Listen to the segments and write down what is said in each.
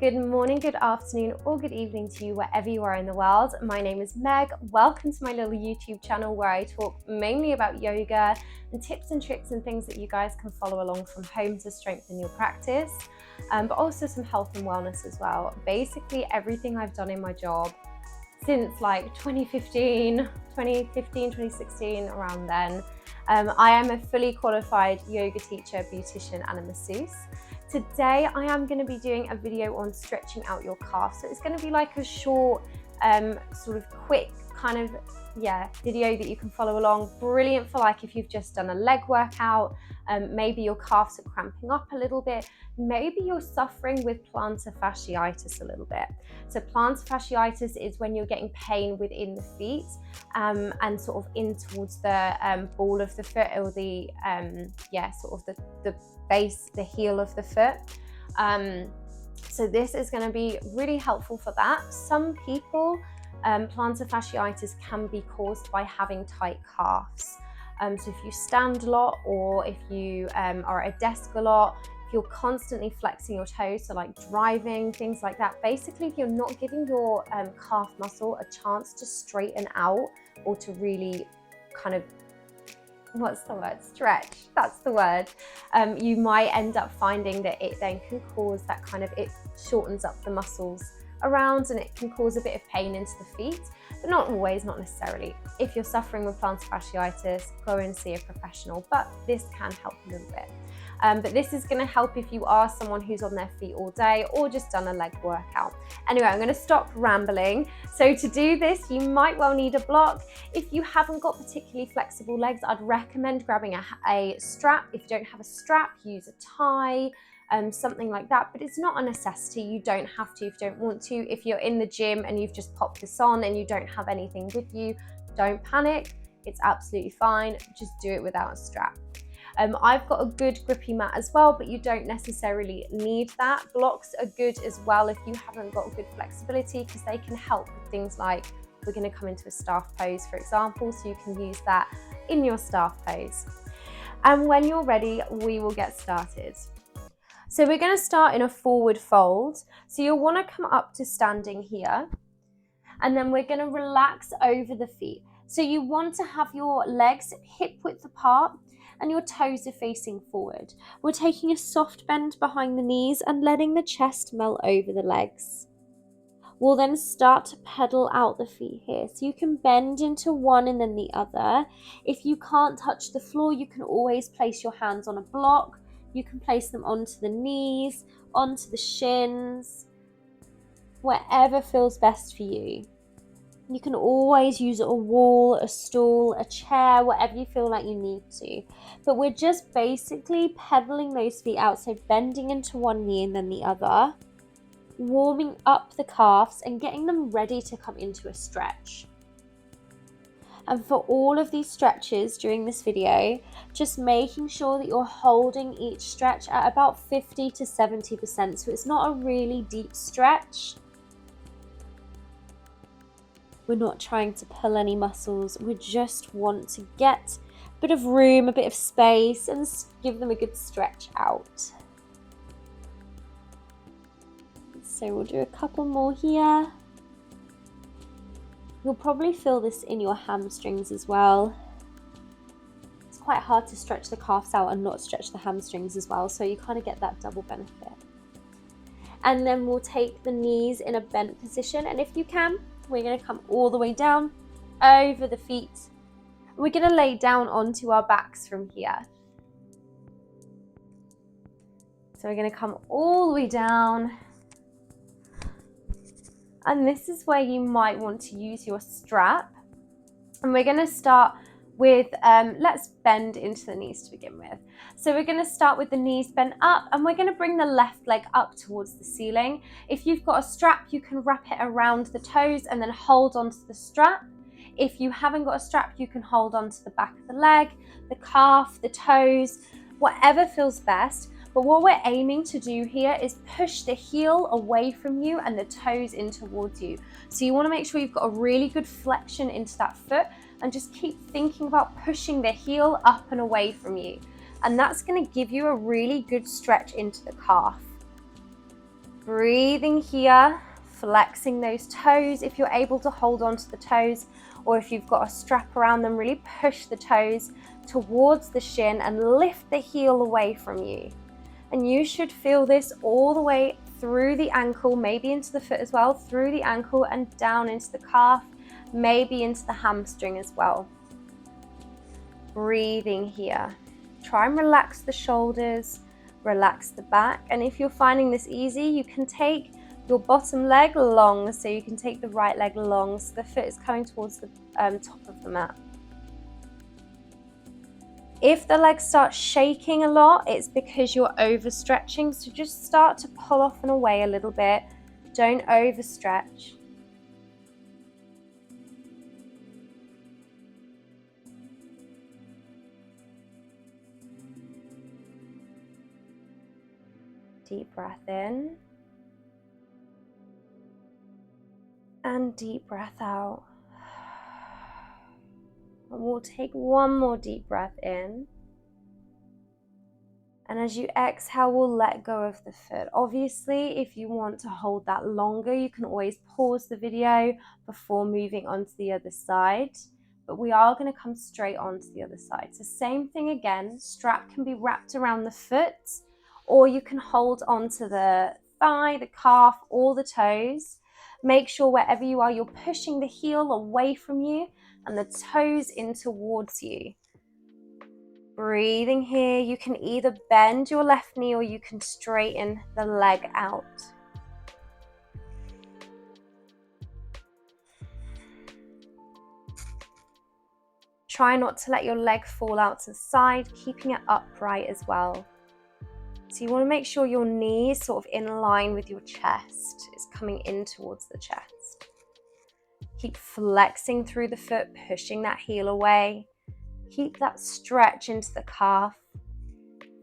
Good morning, good afternoon, or good evening to you wherever you are in the world. My name is Meg. Welcome to my little YouTube channel where I talk mainly about yoga and tips and tricks and things that you guys can follow along from home to strengthen your practice, but also some health and wellness as well. Basically everything I've done in my job since like 2015, 2016, around then. I am a fully qualified yoga teacher, beautician, and a masseuse. Today, I am going to be doing a video on stretching out your calf. So it's going to be like a short, sort of quick kind of, video that you can follow along. Brilliant for like if you've just done a leg workout, maybe your calves are cramping up a little bit, maybe you're suffering with plantar fasciitis a little bit. So plantar fasciitis is when you're getting pain within the feet and sort of in towards the ball of the foot, or the sort of the base, the heel of the foot. So this is going to be really helpful for that. Some people, plantar fasciitis can be caused by having tight calves. So if you stand a lot, or if you are at a desk a lot, if you're constantly flexing your toes, so like driving, things like that, basically if you're not giving your calf muscle a chance to straighten out or to really kind of, stretch, that's the word, you might end up finding that it then can cause that kind of, it shortens up the muscles around and it can cause a bit of pain into the feet, but not always, not necessarily. If you're suffering with plantar fasciitis, go and see a professional, but this can help a little bit. But this is going to help if you are someone who's on their feet all day or just done a leg workout. Anyway, I'm going to stop rambling. So to do this, you might well need a block. If you haven't got particularly flexible legs, I'd recommend grabbing a strap. If you don't have a strap, use a tie, something like that, but it's not a necessity. You don't have to if you don't want to. If you're in the gym and you've just popped this on and you don't have anything with you, don't panic. It's absolutely fine. Just do it without a strap. I've got a good grippy mat as well, but you don't necessarily need that. Blocks are good as well if you haven't got good flexibility, because they can help with things like, we're going to come into a staff pose, for example, so you can use that in your staff pose. And when you're ready, we will get started. So we're going to start in a forward fold. So you'll want to come up to standing here, and then we're going to relax over the feet. So you want to have your legs hip width apart and your toes are facing forward. We're taking a soft bend behind the knees and letting the chest melt over the legs. We'll then start to pedal out the feet here. So you can bend into one and then the other. If you can't touch the floor, you can always place your hands on a block. You can place them onto the knees, onto the shins, wherever feels best for you. You can always use a wall, a stool, a chair, whatever you feel like you need to. But we're just basically pedaling those feet out, so bending into one knee and then the other, warming up the calves and getting them ready to come into a stretch. And for all of these stretches during this video, just making sure that you're holding each stretch at about 50 to 70%, so it's not a really deep stretch. We're not trying to pull any muscles. We just want to get a bit of room, a bit of space, and give them a good stretch out. So we'll do a couple more here. You'll probably feel this in your hamstrings as well. It's quite hard to stretch the calves out and not stretch the hamstrings as well, so you kind of get that double benefit. And then we'll take the knees in a bent position, and if you can, we're going to come all the way down over the feet. We're going to lay down onto our backs from here. So we're going to come all the way down. And this is where you might want to use your strap. And we're going to start with, let's bend into the knees to begin with. So we're going to start with the knees bent up, and we're going to bring the left leg up towards the ceiling. If you've got a strap, you can wrap it around the toes and then hold onto the strap. If you haven't got a strap, you can hold onto the back of the leg, the calf, the toes, whatever feels best. But what we're aiming to do here is push the heel away from you and the toes in towards you. So you want to make sure you've got a really good flexion into that foot, and just keep thinking about pushing the heel up and away from you. And that's going to give you a really good stretch into the calf. Breathing here, flexing those toes if you're able to hold on to the toes, or if you've got a strap around them, really push the toes towards the shin and lift the heel away from you. And you should feel this all the way through the ankle, maybe into the foot as well, through the ankle and down into the calf, maybe into the hamstring as well. Breathing here. Try and relax the shoulders, relax the back. And if you're finding this easy, you can take your bottom leg long, so you can take the right leg long so the foot is coming towards the top of the mat. If the legs start shaking a lot, it's because you're overstretching, so just start to pull off and away a little bit. Don't overstretch. Deep breath in. And deep breath out. And we'll take one more deep breath in. And as you exhale, we'll let go of the foot. Obviously, if you want to hold that longer, you can always pause the video before moving on to the other side. But we are going to come straight on to the other side. So same thing again, strap can be wrapped around the foot, or you can hold onto the thigh, the calf, or the toes. Make sure wherever you are, you're pushing the heel away from you and the toes in towards you. Breathing here, you can either bend your left knee or you can straighten the leg out. Try not to let your leg fall out to the side, keeping it upright as well. So you want to make sure your knee is sort of in line with your chest. It's coming in towards the chest. Keep flexing through the foot, pushing that heel away. Keep that stretch into the calf.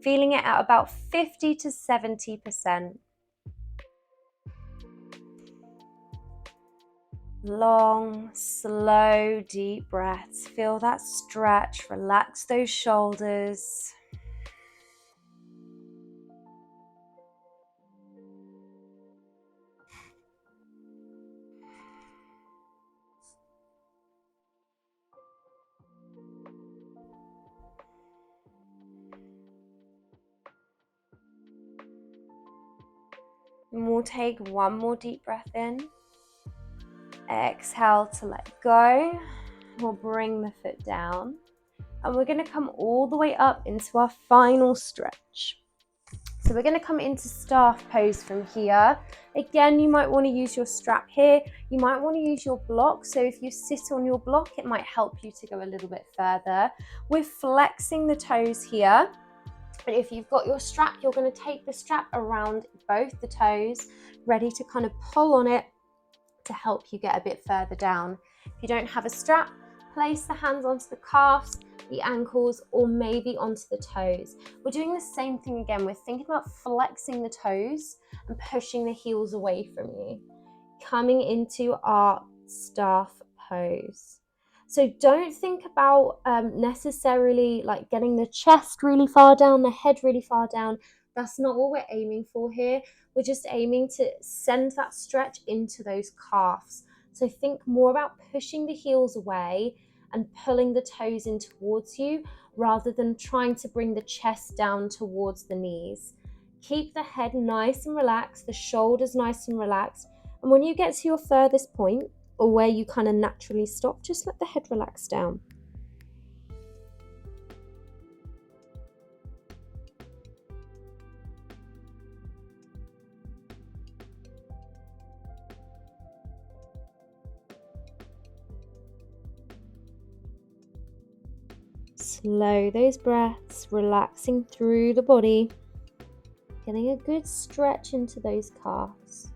Feeling it at about 50 to 70%. Long, slow, deep breaths. Feel that stretch, relax those shoulders. And we'll take one more deep breath in. Exhale to let go. We'll bring the foot down. And we're going to come all the way up into our final stretch. So we're going to come into staff pose from here. Again, you might want to use your strap here. You might want to use your block. So if you sit on your block, it might help you to go a little bit further. We're flexing the toes here. And if you've got your strap, you're going to take the strap around both the toes, ready to kind of pull on it to help you get a bit further down. If you don't have a strap, place the hands onto the calves, the ankles, or maybe onto the toes. We're doing the same thing again. We're thinking about flexing the toes and pushing the heels away from you. Coming into our staff pose. So don't think about necessarily like getting the chest really far down, the head really far down. That's not what we're aiming for here. We're just aiming to send that stretch into those calves. So think more about pushing the heels away and pulling the toes in towards you rather than trying to bring the chest down towards the knees. Keep the head nice and relaxed, the shoulders nice and relaxed. And when you get to your furthest point, or where you kind of naturally stop, just let the head relax down. Slow those breaths, relaxing through the body, getting a good stretch into those calves.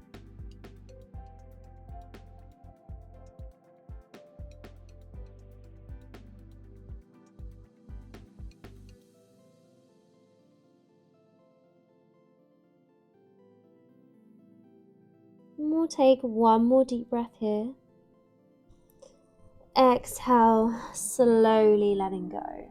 And we'll take one more deep breath here. Exhale, slowly letting go.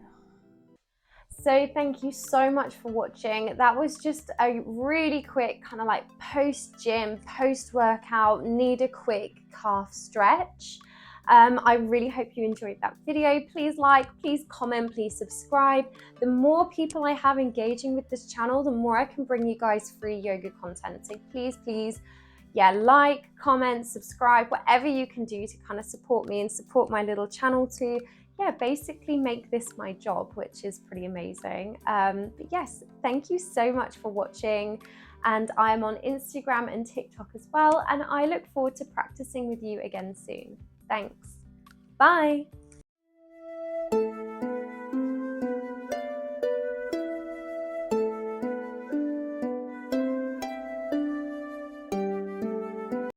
So thank you so much for watching. That was just a really quick kind of like post-gym, post-workout, need a quick calf stretch. I really hope you enjoyed that video. Please like, please comment, please subscribe. The more people I have engaging with this channel, the more I can bring you guys free yoga content. So please, yeah, like, comment, subscribe, whatever you can do to kind of support me and support my little channel to, yeah, basically make this my job, which is pretty amazing. But yes, thank you so much for watching. And I'm on Instagram and TikTok as well. And I look forward to practicing with you again soon. Thanks. Bye.